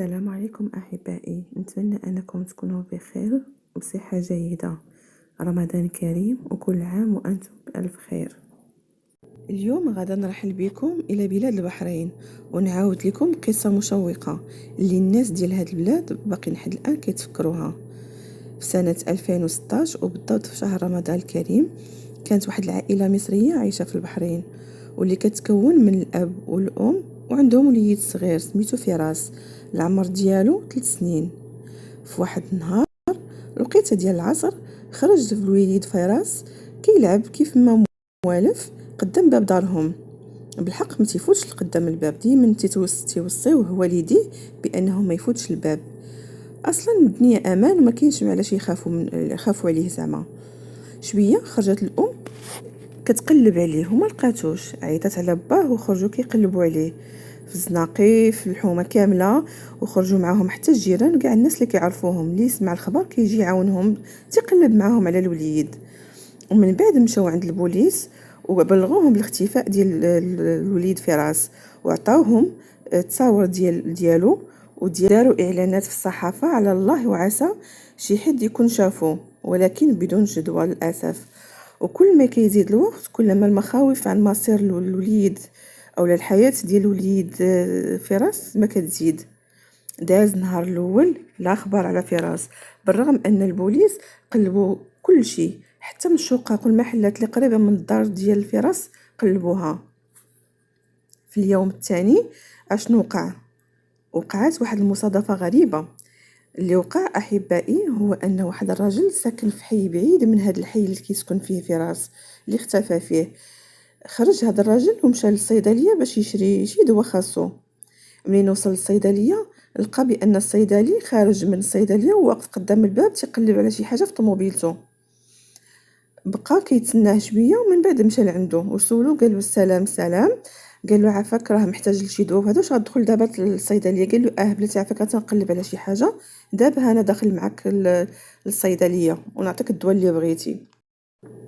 السلام عليكم أحبائي، نتمنى أنكم تكونوا بخير وبصحة جيدة. رمضان كريم وكل عام وأنتم بألف خير. اليوم غدا نرحل بكم إلى بلاد البحرين ونعاود لكم قصة مشوقة اللي الناس ديال هاد البلاد باقي لحد الآن كيتفكروها. في سنة 2016 وبالضبط في شهر رمضان الكريم كانت واحد العائلة مصرية عايشة في البحرين، واللي كتكون من الأب والأم وعندهم وليد صغير سميتو فراس، العمر ديالو 3 سنين. في واحد النهار الوقيته ديال العصر خرج الوليد فراس كيلعب كيف ما موالف قدام باب دارهم. بالحق ما تيفوتش لقدام الباب، ديما تيوصيوه والديه بانه ما يفوتش الباب. اصلا الدنيا امان وما كاينش علاش يخافوا عليه زعما. شويه خرجت الام كتقلب عليه وما لقاتوش، عيطات على باه وخرجوا كيقلبوا عليه في الزناقي في الحومه كامله، وخرجوا معاهم حتى الجيران وكاع الناس اللي كيعرفوهم. اللي يسمع الخبر كيجي يعاونهم تيقلب معاهم على الوليد. ومن بعد مشاو عند البوليس وبلغوهم بالاختفاء ديال الوليد فراس، وعطاوهم التصاور ديالو وداروا اعلانات في الصحافه على الله وعسى شي حد يكون شافوه، ولكن بدون جدوى للاسف. وكل ما كيزيد الوقت كل ما المخاوف عن مصير الوليد او الحياه ديال الوليد فراس ما كتزيد. داز نهار الاول لا اخبار على فراس، بالرغم ان البوليس قلبوا كل شيء، حتى من الشقق والمحلات اللي قريبه من الدار ديال فراس قلبوها. في اليوم الثاني اشنو وقعت واحد المصادفه غريبه. اللي وقع احبائي هو ان واحد الرجل ساكن في حي بعيد من هذا الحي اللي كيسكن فيه فراس اللي اختفى فيه. خرج هذا الرجل ومشى للصيدليه باش يشري شي دواء خاصو. منين وصل للصيدليه لقى بان الصيدلي خارج من الصيدليه وواقف قدام الباب تيقلب على شي حاجه في طوموبيلته. بقى كيتسناه شويه ومن بعد مشى لعنده وسولو، قال له السلام سلام. قال له عافاك راه محتاج لشي دواء وهذا واش غتدخل دابا للصيدليه؟ قال له بلاتي عافاك تنقلب على شي حاجه، دابا انا داخل معك للصيدليه ونعطيك الدواء اللي بغيتي.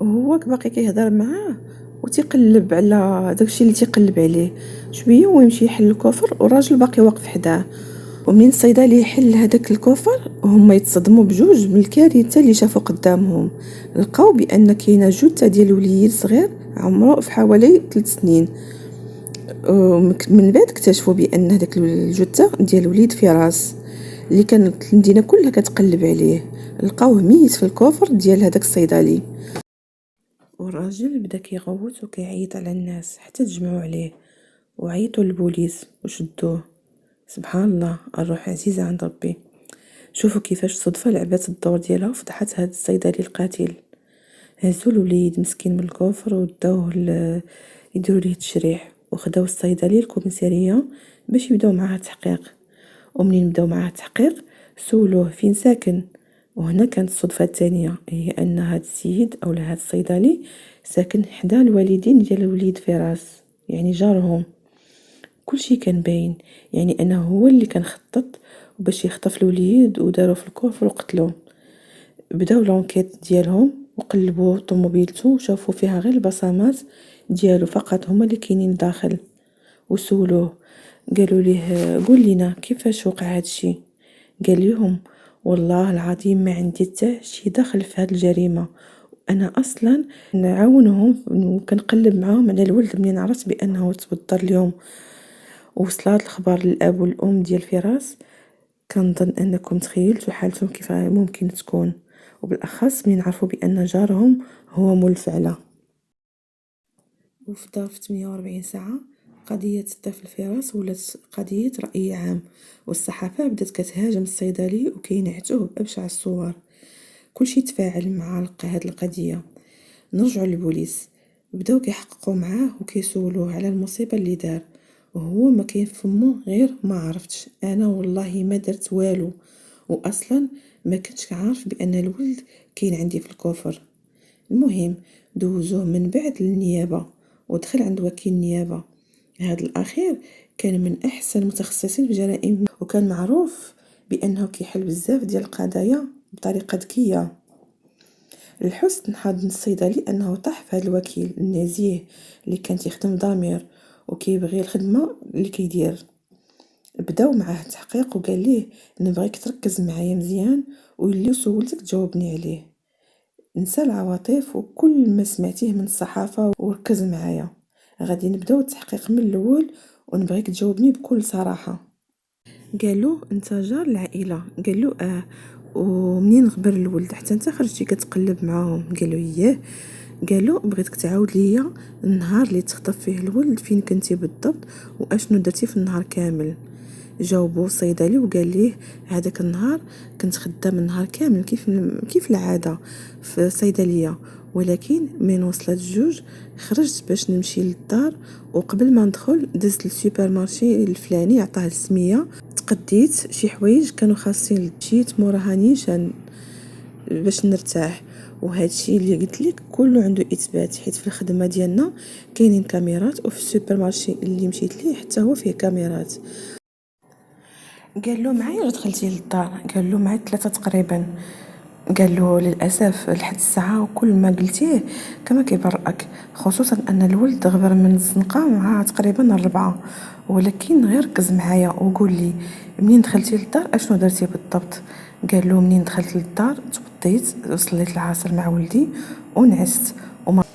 وهو باقي كيهضر معاه وتيقلب على داكشي اللي تيقلب عليه شويه ويمشي يحل الكوفر والراجل باقي واقف حداه. ومنين الصيدلي يحل هذاك الكوفر هما يتصدموا بجوج من الكارثه اللي شافوا قدامهم. لقاو بان كاينه جثه ديال وليد صغير عمره في حوالي 3 سنين. من بعد اكتشفوا بان هذاك الجثه ديال وليد فراس اللي كانت المدينه كلها كتقلب عليه. لقاوه ميت في الكوفر ديال هذاك الصيدلي. والراجل بدا كيغوت وكيعيط على الناس حتى تجمعوا عليه وعيطوا للبوليس وشدوه. سبحان الله، الروح عزيزة عند ربي. شوفوا كيفاش الصدفة لعبات الدور ديالها وفضحت هاد الصيدلي القاتل. هزوا الوليد مسكين من الكوفر وداوه يديروا ليه التشريح، وخداو الصيدلي الكوميسارية باش يبداو معاه التحقيق. ومنين بداو معاه التحقيق سولوه فين ساكن. وهنا كانت الصدفة الثانية، هي ان هاد السيد او هاد الصيدلي ساكن حدا الوالدين ديال الوليد فراس، يعني جارهم. كل شيء كان باين، يعني انه هو اللي كان خطط باش يخطف الوليد وداروا في الكوفر وقتلوه. بداو لونكيت ديالهم وقلبوا طوموبيلته وشافوا فيها غير البصمات ديالو فقط هما اللي كاينين داخل. وسولوه قالوا ليه قول لنا كيفاش وقع هذا الشيء؟ قال لهم والله العظيم ما عندي حتى شي دخل في هذه الجريمه، انا اصلا نعاونهم وكنقلب معاهم على الولد منين عرفت بانه توضر اليوم. وصلت الخبر للاب والام ديال فراس. كنظن انكم تخيلتوا حالتهم كيف ممكن تكون، وبالاخص من عرفوا بان جارهم هو مول الفعله. وفي ظرف 48 ساعه قضيه الطفل فراس ولات قضيه راي عام، والصحافه بدات كتهاجم الصيدلي وكينعتوه بابشع الصور. كلشي تفاعل مع هاد القضيه. نرجعوا للبوليس، بداو كيحققوا معاه وكيسولوه على المصيبه اللي دار، وهو ما كاين فمو غير ما عرفتش، انا والله ما درت والو، واصلا ما كنتش عارف بان الولد كاين عندي في الكوفر. المهم دوزوه من بعد للنيابه ودخل عند وكيل النيابه. هذا الاخير كان من احسن المتخصصين في الجرائم وكان معروف بانه كيحل بزاف ديال القضايا بطريقه ذكيه. الحسن حظ الصيدلي انه طاح في هذا الوكيل النزيه اللي كان يخدم ضمير وكيبغي الخدمه اللي كيدير. بداو معاه التحقيق وقال ليه نبغيك تركز معايا مزيان، واللي سولتك تجاوبني عليه. نسى العواطف وكل ما سمعتيه من الصحافة وركز معايا. غادي نبداو التحقيق من الاول ونبغيك تجاوبني بكل صراحة. قالو انت جار العائلة؟ قالو ومنين غبر الولد حتى انت خرجتي كتقلب معاهم؟ قالو اياه. قالو بغيتك تعاود ليا النهار اللي تخطف فيه الولد فين كنتي بالضبط واشنو درتي في النهار كامل. جاوبو الصيدلي وقال ليه هذاك النهار كنت خدام النهار كامل كيف العاده في الصيدليه، ولكن من وصلت الجوج خرجت باش نمشي للدار، وقبل ما ندخل دزت للسوبر مارشي الفلاني عطاه السميه، تقديت شي حوايج كانوا خاصين مشيت موراها نيشان باش نرتاح. وهذا الشيء اللي قلت لك كله عنده اثبات، حيت في الخدمه ديالنا كاينين كاميرات، وفي السوبر مارشي اللي مشيت ليه حتى هو فيه كاميرات. قال له معايا دخلتي للدار؟ قال له معايا 3 تقريبا. قال له للاسف لحد الساعه وكل ما قلتيه كما كيبرئك، خصوصا ان الولد غبر من الزنقه مع تقريبا 4. ولكن غير ركز معايا وقول لي منين دخلتي للدار اشنو درتي بالضبط؟ قال له منين دخلت للدار تبطيت وصليت العصر مع ولدي ونعست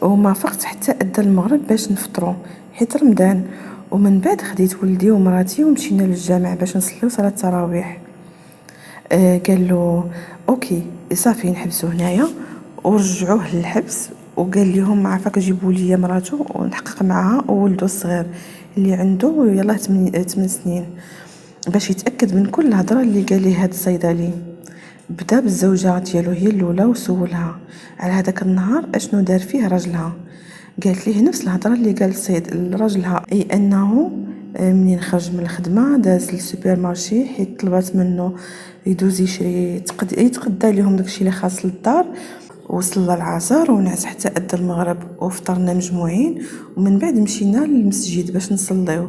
وما فقت حتى ادى المغرب باش نفطروا حيت رمضان، ومن بعد خديت ولدي ومراتي ومشينا للجامع باش نصليو صلاه التراويح. قال له اوكي صافي نحبسو هنايا، ورجعوه للحبس. وقال لهم عافاك جيبوا لي مراته ونحقق معها وولده الصغير اللي عنده يلاه 8 سنين باش يتاكد من كل الهضره اللي قال ليه هذا الصيدلي. بدا بالزوجه ديالو هي الاولى وسولها على هذاك النهار اشنو دار فيه راجلها. قالت ليه نفس الهضره اللي قال السيد لراجلها، اي انه منين خرج من الخدمه داز للسوبر مارشي حيت طلبات منه يدوز يشري يتقدى لهم داكشي اللي خاص للدار، وصلى العصر ونعس حتى ادى المغرب وفطرنا مجموعين، ومن بعد مشينا للمسجد باش نصليو.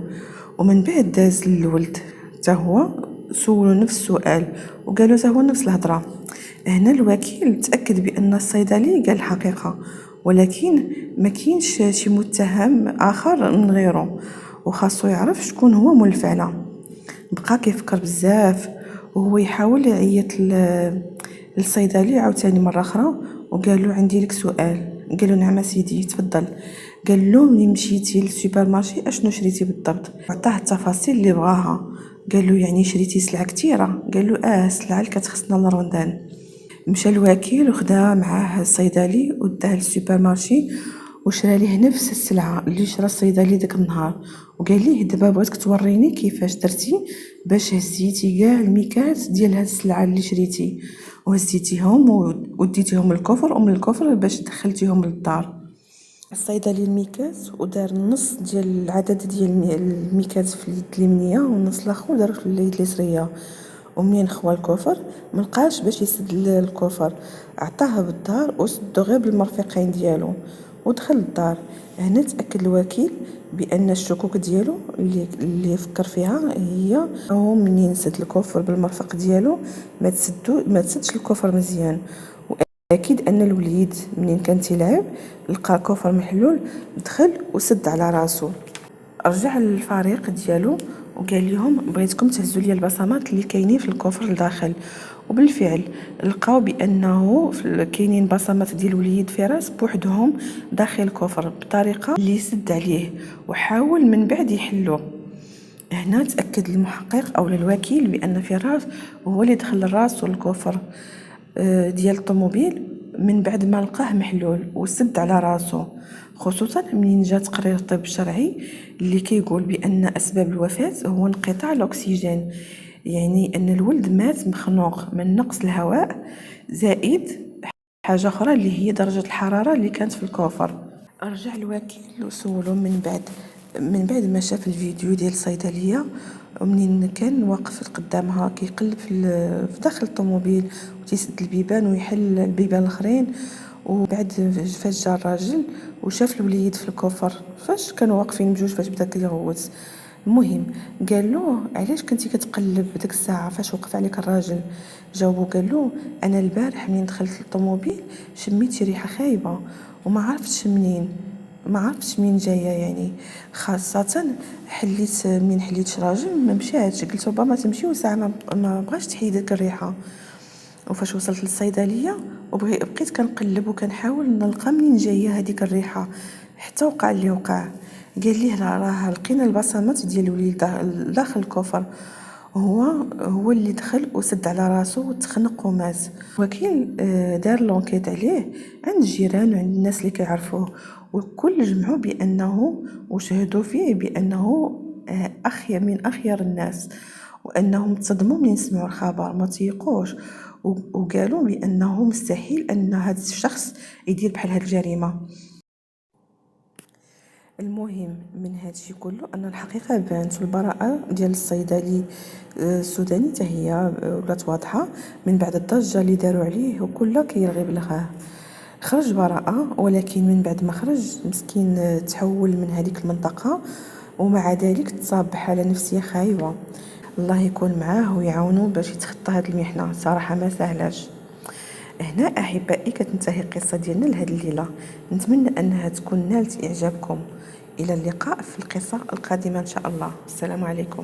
ومن بعد داز للولد حتى هو سولو نفس السؤال وقالوا حتى هو نفس الهضره. هنا الوكيل تاكد بان الصيدلي قال الحقيقه، ولكن ما كاينش شي متهم اخر من غيره وخاصو يعرف شكون هو مول الفعله. بقى كيفكر بزاف وهو يحاول يعيط للصيدلي عاوتاني مره اخرى وقال له عندي لك سؤال. قال له نعم سيدي تفضل. قال له ملي مشيتي للسوبر مارشي اشنو شريتي بالضبط؟ عطاه التفاصيل اللي بغاها. قال له يعني شريتي سلعه كثيره؟ قال له السلعه اللي كتخصنا لرمضان. مشى الوكيل وخدا معاه الصيدلي وداه للسوبر مارشي وشرى ليه نفس السلعه اللي شرى الصيدلي داك النهار، وقال ليه دابا بغيتك توريني كيفاش درتي باش هزيتي كاع الميكات ديال هاد السلعه اللي شريتي وهزيتيهم وديتيهم للكفر ومن الكفر باش دخلتيهم للدار. الصيدلي الميكات ودار النص ديال العدد ديال الميكات في اليد اليمنيه والنص الاخر دار في اليد اليسريه. ومنين خوا الكفر ملقاش باش يسد الكفر، عطاه بالدار وسدو غير بالمرفقين ديالو ودخل الدار. هنا تاكد الوكيل بان الشكوك ديالو اللي فكر فيها هي هو منين سد الكفر بالمرفق ديالو ما تسدش الكفر مزيان. اكيد ان الوليد منين كان تيلعب لقى الكفر محلول دخل وسد على راسو. رجع للفريق ديالو وقال لهم بغيتكم تهزوا لي البصمات اللي كاينين في الكفر لداخل. وبالفعل لقاو بانه كاينين بصمات ديال وليد فراس بوحدهم داخل الكفر بطريقه اللي يسد عليه، وحاول من بعد يحلو. هنا تاكد المحقق او الوكيل بان فراس هو اللي دخل الراس والكفر ديال الطوموبيل من بعد ما لقاه محلول وسد على راسو، خصوصا منين جا تقرير الطب الشرعي اللي كيقول بان اسباب الوفاه هو انقطاع الاكسجين، يعني ان الولد مات مخنوق من نقص الهواء زائد حاجه اخرى اللي هي درجه الحراره اللي كانت في الكوفر. رجع الوكيل وسولو من بعد ما شاف الفيديو ديال الصيدليه ومنين كان واقف قدامها كيقلب في داخل الطوموبيل وتيسد البيبان ويحل البيبان الاخرين. وبعد فاش جا الراجل وشاف الوليد في الكفر فاش كانوا واقفين بجوج فاش بدا كيغوت. المهم قال له علاش كنتي كتقلب ديك الساعه فاش وقف عليك الراجل؟ جاوبو قال له انا البارح منين دخلت للطوموبيل شميت شي ريحه خايبه وما عرفتش منين. ما عرفتش من جايه يعني، خاصه من حليت شراجم ما مشاتش، قلت ربما تمشي وساعه ما بغاش تحيد ديك الريحه. وفاش وصلت للصيدليه وبقيت كنقلب وكنحاول نلقى منين جايه هذيك الريحه، حتى وقع اللي وقع. قال لي لا، راه لقينا البصمات ديال الوليد داخل الكفر. هو اللي دخل وسد على راسو وتخنق ومات. وكيل دار لونكيت عليه عند الجيران وعند الناس اللي كيعرفوه، والكل جمعوا بانه وشهدوا فيه بانه اخير من اخير الناس، وانهم تصدموا من سمعوا الخبر، ما تيقوش، وقالوا بانه مستحيل ان هذا الشخص يدير بحال هذه الجريمه. المهم من هادشي كله ان الحقيقه بانت، والبراءه ديال الصيدلي السوداني حتى هي ولات واضحه من بعد الضجه اللي داروا عليه وكل كيرغي بلغاه. خرج براءه، ولكن من بعد ما خرج مسكين تحول من هذيك المنطقه، ومع ذلك تصاب بحاله نفسيه خايبه. الله يكون معاه ويعاونو باش يتخطى هذه المحنه، صراحه ما سهلاش. هنا احبائي كتنتهي القصه ديالنا لهذه الليله، نتمنى انها تكون نالت اعجابكم. الى اللقاء في القصه القادمه ان شاء الله. السلام عليكم.